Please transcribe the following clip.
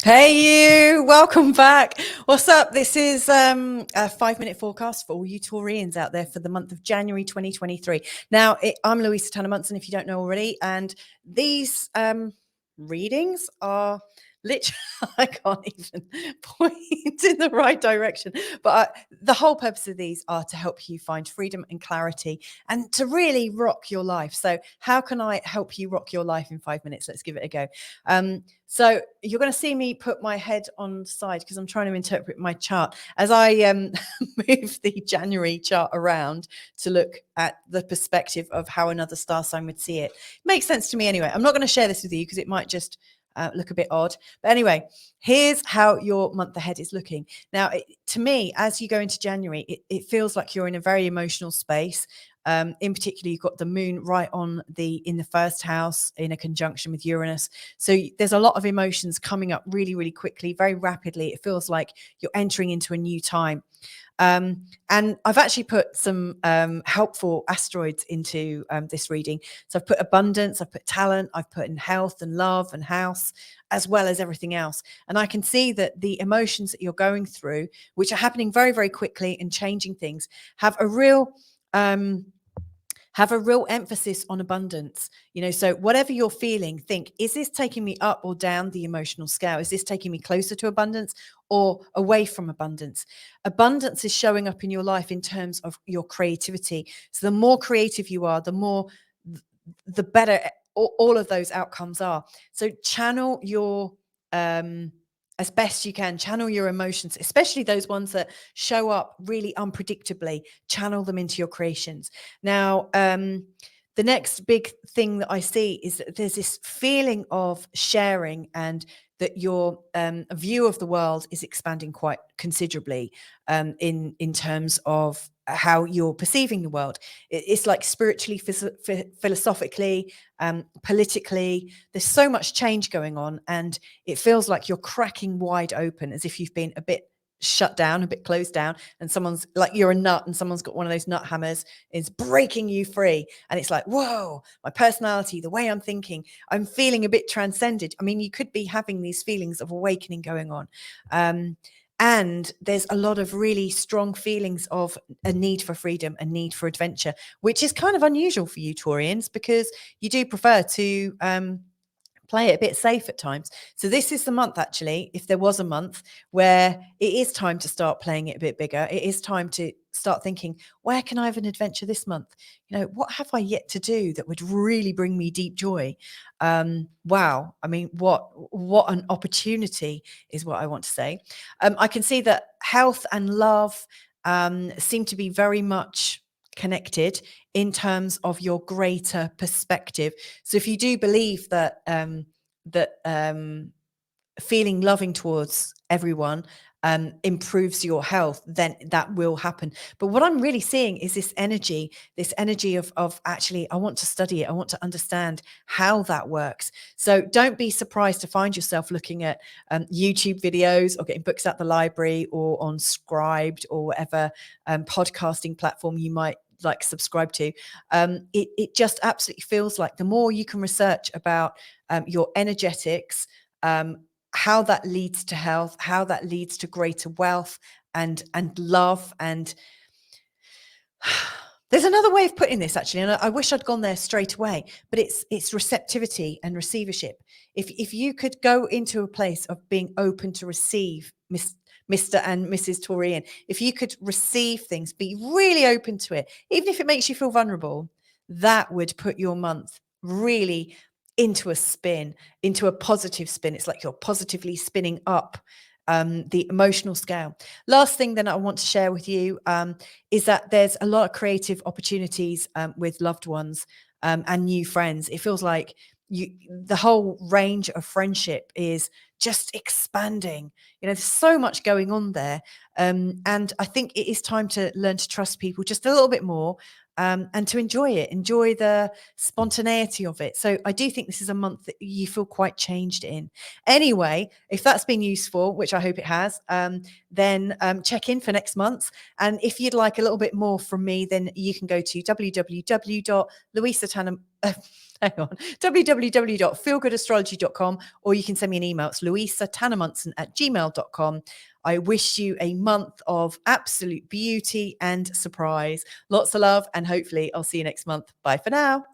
Hey you, welcome back. What's up? This is a 5-minute forecast for all you Taurians out there for the month of January 2023. Now, I'm Louisa Munson, if you don't know already, and these readings are literally, I can't even point in the right direction, but the whole purpose of these are to help you find freedom and clarity and to really rock your life. So how can I help you rock your life in 5 minutes? Let's give it a go. So you're going to see me put my head on side because I'm trying to interpret my chart as I move the January chart around to look at the perspective of how another star sign would see it. Makes sense to me anyway. I'm not going to share this with you because it might just look a bit odd. But anyway, here's how your month ahead is looking. Now, to me, as you go into January, it feels like you're in a very emotional space. In particular, you've got the moon right in the first house in a conjunction with Uranus. So there's a lot of emotions coming up really, really quickly, very rapidly. It feels like you're entering into a new time. And I've actually put some helpful asteroids into this reading. So I've put abundance, I've put talent, I've put in health and love and house, as well as everything else. And I can see that the emotions that you're going through, which are happening very, very quickly and changing things, have a real emphasis on abundance. So whatever you're feeling, think, is this taking me up or down the emotional scale? Is this taking me closer to abundance or away from abundance? Abundance is showing up in your life in terms of your creativity. So the more creative you are, the better all of those outcomes are. So channel your as best you can, channel your emotions, especially those ones that show up really unpredictably, channel them into your creations. Now, the next big thing that I see is that there's this feeling of sharing and that your view of the world is expanding quite considerably in terms of how you're perceiving the world. It's like spiritually, philosophically, politically, there's so much change going on, and it feels like you're cracking wide open as if you've been a bit shut down, a bit closed down, and someone's like, you're a nut and someone's got one of those nut hammers, is breaking you free. And it's like, whoa, my personality, the way I'm thinking, I'm feeling a bit transcended. I mean, you could be having these feelings of awakening going on. And there's a lot of really strong feelings of a need for freedom, a need for adventure, which is kind of unusual for you Taurians because you do prefer to play it a bit safe at times. So this is the month, actually, if there was a month where it is time to start playing it a bit bigger. It is time to start thinking, where can I have an adventure this month? What have I yet to do that would really bring me deep joy? Wow. I mean, what an opportunity is what I want to say. I can see that health and love seem to be very much connected in terms of your greater perspective. So if you do believe that feeling loving towards everyone improves your health, then that will happen. But what I'm really seeing is this energy of actually, I want to study it. I want to understand how that works. So don't be surprised to find yourself looking at YouTube videos or getting books at the library or on Scribed or whatever podcasting platform you might like subscribe to. It just absolutely feels like the more you can research about your energetics, how that leads to health, how that leads to greater wealth and love. And there's another way of putting this, actually, and I wish I'd gone there straight away, but it's receptivity and receivership. If you could go into a place of being open to receive, Mr. and Mrs. Taurian, if you could receive things, be really open to it, even if it makes you feel vulnerable, that would put your month really into a spin, into a positive spin. It's like you're positively spinning up the emotional scale. Last thing then I want to share with you is that there's a lot of creative opportunities with loved ones and new friends. It feels like the whole range of friendship is just expanding. There's so much going on there. And I think it is time to learn to trust people just a little bit more and to enjoy the spontaneity of it. So I do think this is a month that you feel quite changed in. Anyway, if that's been useful, which I hope it has, then check in for next month. And if you'd like a little bit more from me, then you can go to www.louisatanner.com hang on, www.feelgoodastrology.com, or you can send me an email. It's louisatannermunson@gmail.com. I wish you a month of absolute beauty and surprise. Lots of love, and hopefully I'll see you next month. Bye for now.